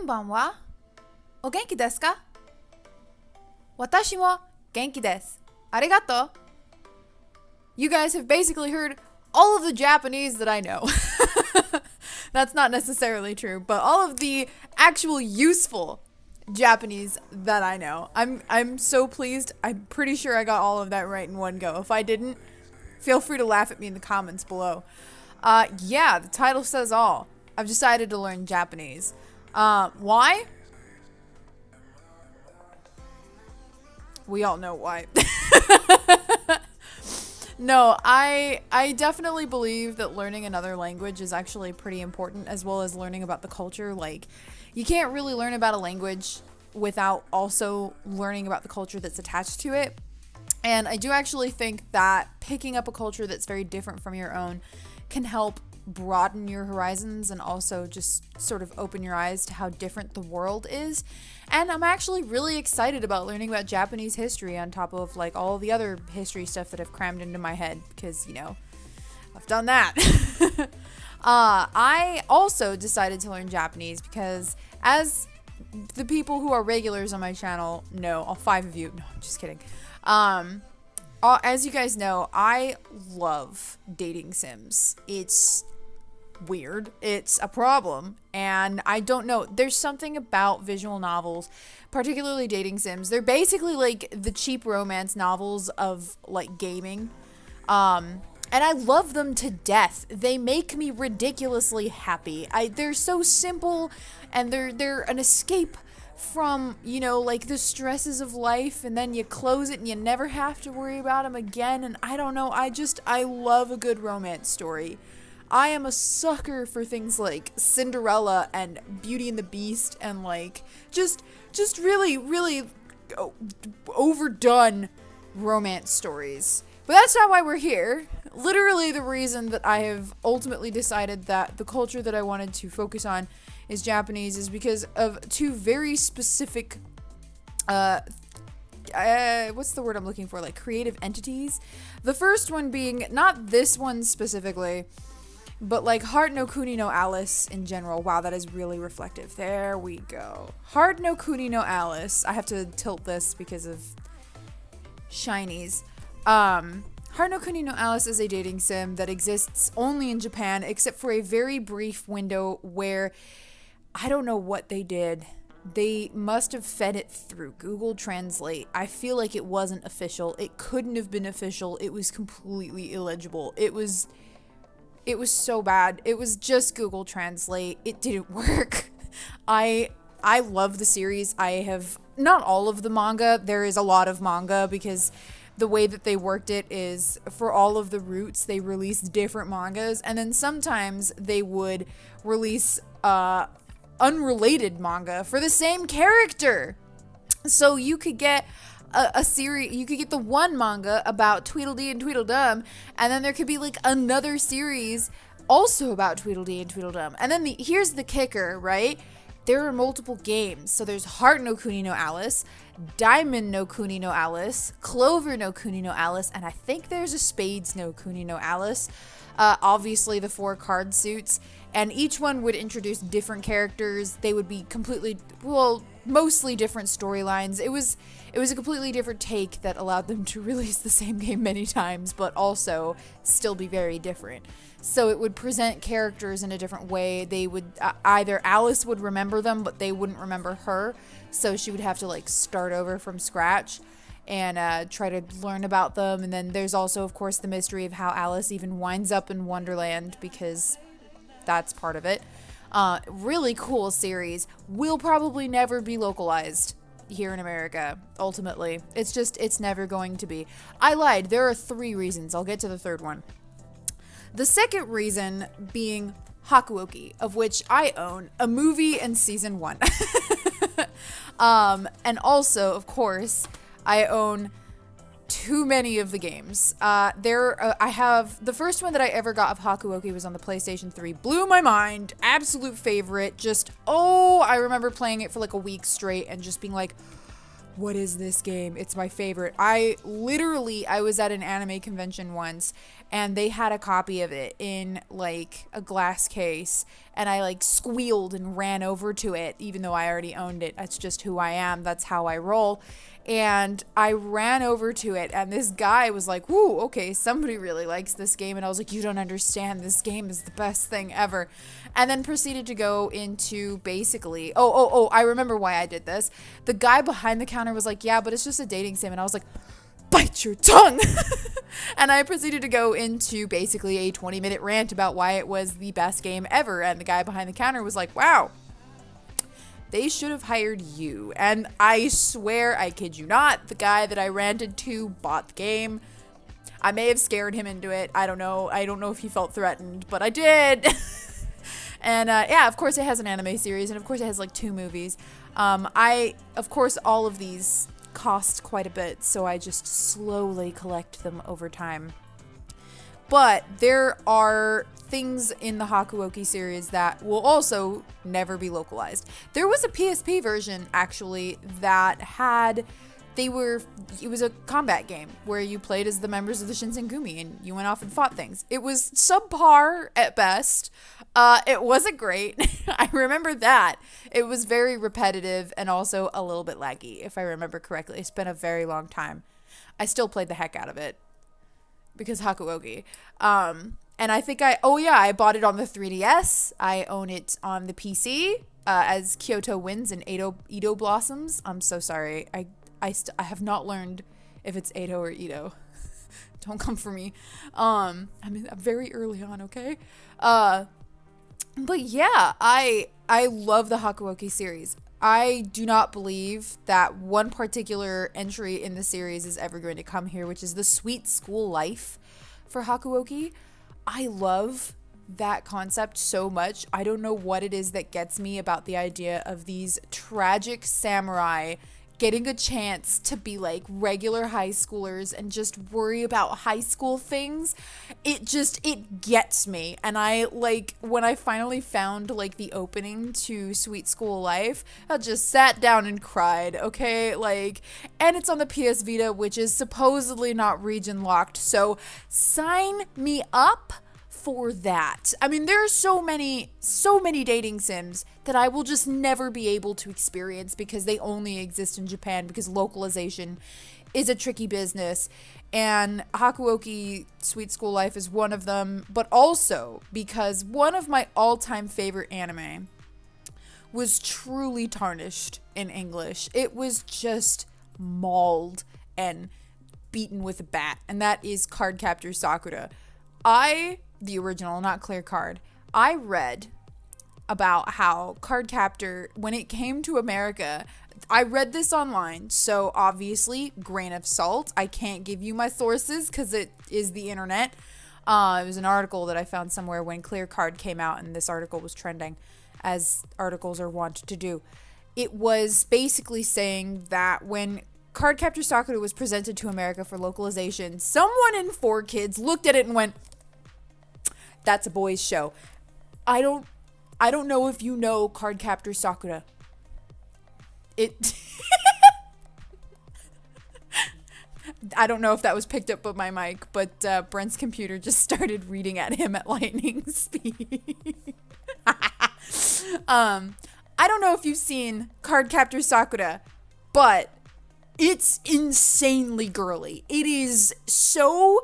んばんは。お元気ですか？私も元気です。ありがとう。You guys have basically heard all of the Japanese that I know. That's not necessarily true, but all of the actual useful Japanese that I know. I'm so pleased. I'm pretty sure I got all of that right in one go. If I didn't, feel free to laugh at me in the comments below. Yeah, the title says all. I've decided to learn Japanese. Why? We all know why. No, I definitely believe that learning another language is actually pretty important, as well as learning about the culture. Like, you can't really learn about a language without also learning about the culture that's attached to it. And I do actually think that picking up a culture that's very different from your own can help broaden your horizons and also just sort of open your eyes to how different the world is. And I'm actually really excited about learning about Japanese history on top of like all the other history stuff that I've crammed into my head because, you know, I've done that. I also decided to learn Japanese because, as the people who are regulars on my channel know, all 5 of you, no, I'm just kidding. As you guys know, I love dating sims. It's weird. It's a problem. And I don't know. There's something about visual novels, particularly dating sims. They're basically like the cheap romance novels of like gaming. And I love them to death. They make me ridiculously happy. They're so simple, and they're an escape from, you know, like the stresses of life, and then you close it and you never have to worry about them again. And I don't know, I love a good romance story. I am a sucker for things like Cinderella and Beauty and the Beast and like just really, really overdone romance stories. But that's not why we're here. Literally the reason that I have ultimately decided that the culture that I wanted to focus on is Japanese is because of 2 very specific what's the word I'm looking for? Like creative entities. The first one being not this one specifically, but like Heart no Kuni no Alice in general. Wow, that is really reflective. There we go. Heart no Kuni no Alice. I have to tilt this because of shinies. Heart no Kuni no Alice is a dating sim that exists only in Japan, except for a very brief window where I don't know what they did. They must have fed it through Google Translate. I feel like it wasn't official. It couldn't have been official. It was completely illegible. It was so bad. It was just Google Translate. It didn't work. I love the series. I have not all of the manga. There is a lot of manga because the way that they worked it is for all of the routes, they released different mangas, and then sometimes they would release unrelated manga for the same character. So you could get a series, you could get the one manga about Tweedledee and Tweedledum, and then there could be like another series also about Tweedledee and Tweedledum. And then here's the kicker, right? There are multiple games. So there's Heart no Kuni no Alice, Diamond no Kuni no Alice, Clover no Kuni no Alice, and I think there's a Spades no Kuni no Alice. Obviously the 4 card suits, and each one would introduce different characters. They would be completely, well, mostly different storylines. It was a completely different take that allowed them to release the same game many times, but also still be very different. So it would present characters in a different way. They would either Alice would remember them, but they wouldn't remember her, so she would have to like start over from scratch and try to learn about them. And then there's also, of course, the mystery of how Alice even winds up in Wonderland, because that's part of it. Really cool series. Will probably never be localized here in America, ultimately. It's never going to be. I lied. There are 3 reasons. I'll get to the 3rd one. The second reason being Hakuoki, of which I own a movie and season 1. And also, of course, I own too many of the games. I have the first one that I ever got of Hakuoki was on the PlayStation 3. Blew my mind. Absolute favorite. I remember playing it for like a week straight and just being like, what is this game? It's my favorite. I was at an anime convention once and they had a copy of it in like a glass case, and I like squealed and ran over to it, even though I already owned it. That's just who I am. That's how I roll. And I ran over to it, and this guy was like, "Woo, okay, somebody really likes this game." And I was like, "You don't understand. This game is the best thing ever." And then proceeded to go into basically, I remember why I did this. The guy behind the counter was like, "Yeah, but it's just a dating sim." And I was like, "Bite your tongue." And I proceeded to go into basically a 20-minute rant about why it was the best game ever. And the guy behind the counter was like, "Wow, they should have hired you." And I swear, I kid you not, the guy that I ranted to bought the game. I may have scared him into it. I don't know. I don't know if he felt threatened, but I did. And yeah, of course it has an anime series, and of course it has like 2 movies. Of course, all of these cost quite a bit, so I just slowly collect them over time. But there are things in the Hakuoki series that will also never be localized. There was a PSP version, actually, that had... it was a combat game where you played as the members of the Shinsengumi and you went off and fought things. It was subpar at best. It wasn't great. I remember that. It was very repetitive and also a little bit laggy, if I remember correctly. It's been a very long time. I still played the heck out of it because Hakuoki. And I think I bought it on the 3DS. I own it on the PC as Kyoto Winds and Edo Blossoms. I'm so sorry. I have not learned if it's Edo or Edo. Don't come for me. I'm very early on, okay? But yeah, I love the Hakuoki series. I do not believe that one particular entry in the series is ever going to come here, which is the sweet school life for Hakuoki. I love that concept so much. I don't know what it is that gets me about the idea of these tragic samurai getting a chance to be like regular high schoolers and just worry about high school things. It gets me. And I like, when I finally found like the opening to Sweet School Life, I just sat down and cried, okay? Like, and it's on the PS Vita, which is supposedly not region locked, so sign me up for that. I mean, there are so many dating sims that I will just never be able to experience because they only exist in Japan, because localization is a tricky business. And Hakuoki Sweet School Life is one of them, but also because one of my all-time favorite anime was truly tarnished in English. It was just mauled and beaten with a bat, and that is Cardcaptor Sakura. The original, not Clear Card, I read about how Cardcaptor, when it came to America, I read this online, so obviously, grain of salt. I can't give you my sources because it is the internet. It was an article that I found somewhere when Clear Card came out, and this article was trending, as articles are wont to do. It was basically saying that when Cardcaptor Sakura was presented to America for localization, someone in 4Kids looked at it and went, "That's a boys' show." I don't know if you know Cardcaptor Sakura. I don't know if that was picked up by my mic, but Brent's computer just started reading at him at lightning speed. I don't know if you've seen Cardcaptor Sakura, but it's insanely girly. It is so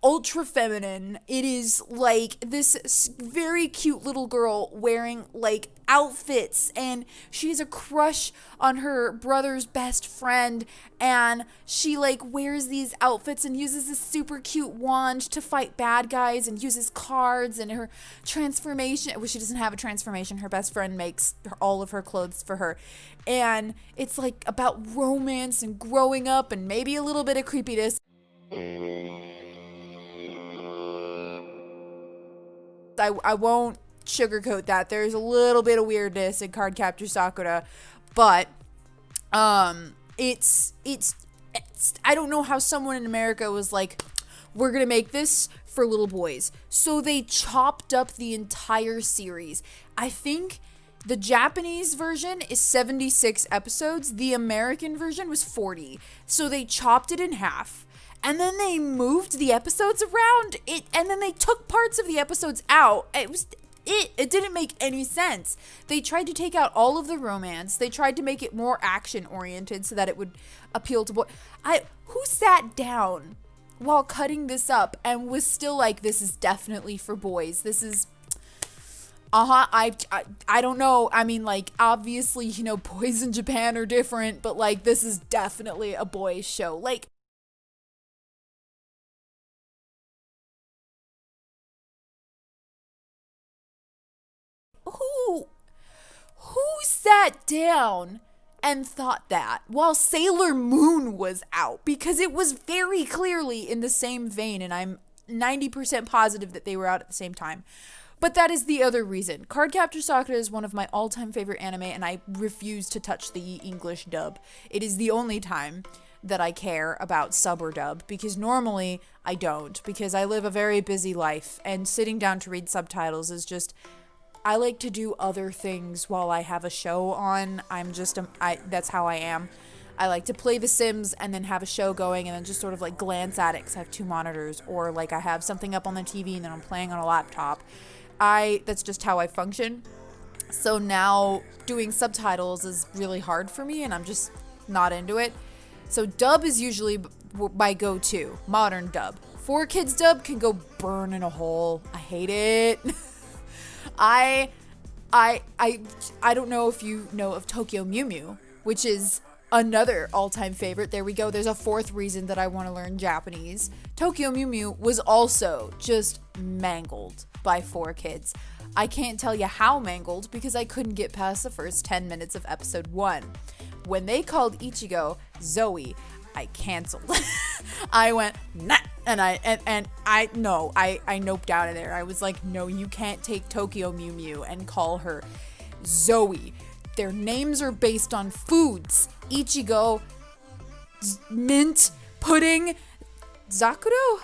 ultra feminine. It is like this very cute little girl wearing like outfits, and she has a crush on her brother's best friend, and she like wears these outfits and uses this super cute wand to fight bad guys and uses cards, and her transformation, well, she doesn't have a transformation, her best friend makes all of her clothes for her, and it's like about romance and growing up and maybe a little bit of creepiness. I won't sugarcoat that. There's a little bit of weirdness in Cardcaptor Sakura, but it's I don't know how someone in America was like, we're gonna make this for little boys. So they chopped up the entire series. I think the Japanese version is 76 episodes. The American version was 40. So they chopped it in half. And then they moved the episodes around it, and then they took parts of the episodes out. It didn't make any sense. They tried to take out all of the romance. They tried to make it more action oriented so that it would appeal to boys. Who sat down while cutting this up and was still like, this is definitely for boys. This is I don't know. I mean, like, obviously, you know, boys in Japan are different, but like, this is definitely a boys show. Like, who sat down and thought that while Sailor Moon was out? Because it was very clearly in the same vein, and I'm 90% positive that they were out at the same time. But that is the other reason. Cardcaptor Sakura is one of my all-time favorite anime, and I refuse to touch the English dub. It is the only time that I care about sub or dub, because normally I don't, because I live a very busy life, and sitting down to read subtitles is just... I like to do other things while I have a show on. That's how I am. I like to play The Sims and then have a show going and then just sort of like glance at it because I have 2 monitors, or like I have something up on the TV and then I'm playing on a laptop. That's just how I function. So now doing subtitles is really hard for me and I'm just not into it. So dub is usually my go-to, modern dub. 4Kids dub can go burn in a hole. I hate it. I don't know if you know of Tokyo Mew Mew, which is another all-time favorite. There we go. There's a 4th reason that I want to learn Japanese. Tokyo Mew Mew was also just mangled by 4Kids. I can't tell you how mangled because I couldn't get past the first 10 minutes of episode 1. When they called Ichigo Zoe, I canceled. I went, nah, and I noped out of there. I was like, no, you can't take Tokyo Mew Mew and call her Zoe. Their names are based on foods. Ichigo, mint, pudding, Zakuro?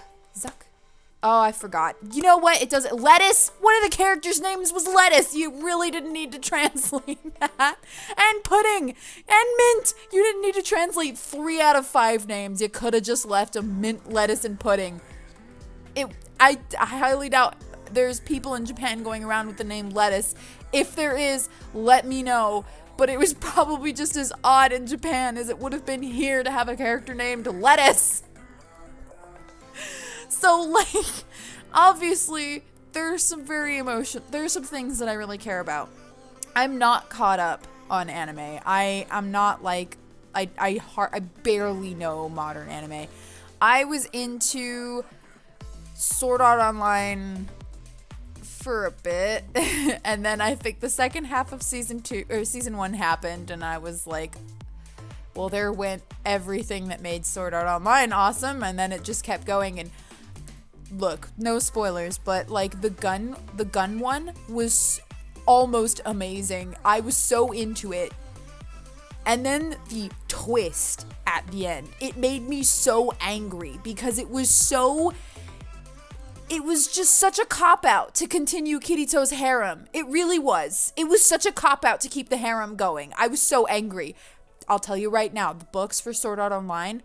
Oh, I forgot. You know what? It doesn't. Lettuce? One of the characters' names was Lettuce. You really didn't need to translate that. And pudding. And mint. You didn't need to translate 3 out of 5 names. You could have just left a mint, lettuce, and pudding. I highly doubt there's people in Japan going around with the name Lettuce. If there is, let me know. But it was probably just as odd in Japan as it would have been here to have a character named Lettuce. So, like, obviously, there's some things that I really care about. I'm not caught up on anime. I'm not, like, I barely know modern anime. I was into Sword Art Online for a bit, and then I think the second half of season 1 happened, and I was like, well, there went everything that made Sword Art Online awesome, and then it just kept going, and look, no spoilers, but like the gun one was almost amazing. I was so into it. And then the twist at the end, it made me so angry because it was just such a cop-out to continue Kirito's harem. It really was. It was such a cop-out to keep the harem going. I was so angry. I'll tell you right now, the books for Sword Art Online,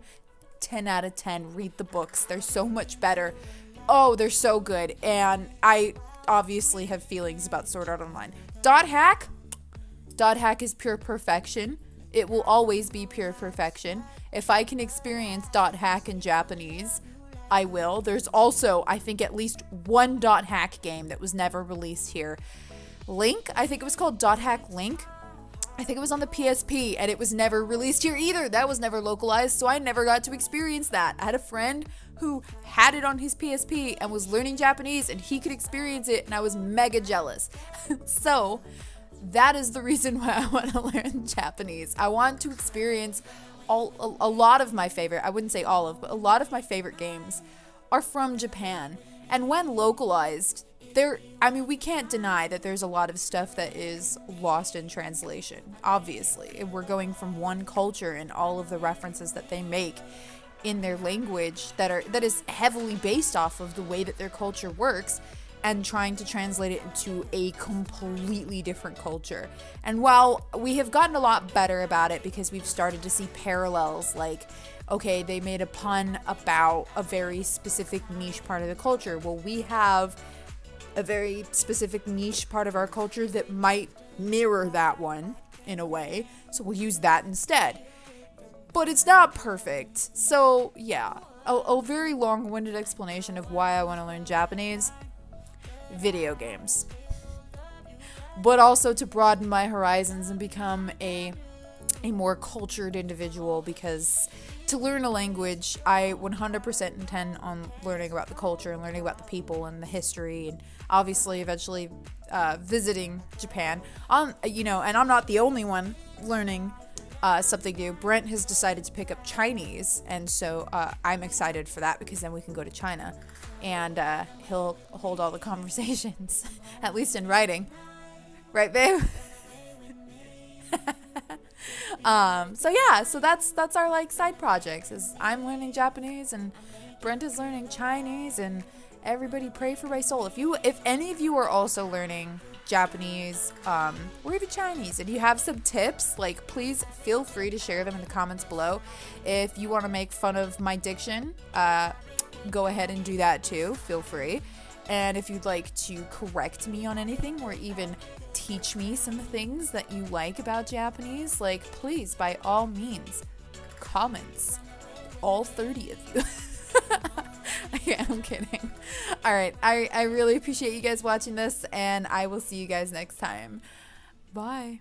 10 out of 10. Read the books. They're so much better. Oh, they're so good. And I obviously have feelings about Sword Art Online. Dot hack is pure perfection. It will always be pure perfection. If I can experience dot hack in Japanese, I will. There's also, I think, at least one dot hack game that was never released here. Link, I think it was called Dot Hack Link. I think it was on the PSP, and it was never released here either. That was never localized, so I never got to experience that. I had a friend who had it on his PSP and was learning Japanese, and he could experience it, and I was mega jealous. So that is the reason why I want to learn Japanese. I want to experience a lot of my favorite, I wouldn't say all of, but a lot of my favorite games are from Japan. And when localized, we can't deny that there's a lot of stuff that is lost in translation, obviously. We're going from one culture, and all of the references that they make in their language that is heavily based off of the way that their culture works, and trying to translate it into a completely different culture. And while we have gotten a lot better about it because we've started to see parallels, like, okay, they made a pun about a very specific niche part of the culture. Well, we have a very specific niche part of our culture that might mirror that one in a way. So we'll use that instead. But it's not perfect. So yeah, a very long-winded explanation of why I want to learn Japanese. Video games. But also to broaden my horizons and become a more cultured individual, because to learn a language, I 100% intend on learning about the culture and learning about the people and the history, and obviously eventually visiting Japan. And I'm not the only one learning something new. Brent has decided to pick up Chinese, and so I'm excited for that, because then we can go to China and he'll hold all the conversations, at least in writing. Right, babe? So that's our like side projects, is I'm learning Japanese and Brent is learning Chinese, and everybody pray for my soul. If any of you are also learning Japanese or even Chinese, and you have some tips, like, please feel free to share them in the comments below. If you want to make fun of my diction, go ahead and do that too, feel free. And if you'd like to correct me on anything, or even teach me some things that you like about Japanese, like, please, by all means, comments. All 30 of you. Yeah, I'm kidding. All right, I really appreciate you guys watching this, and I will see you guys next time. Bye.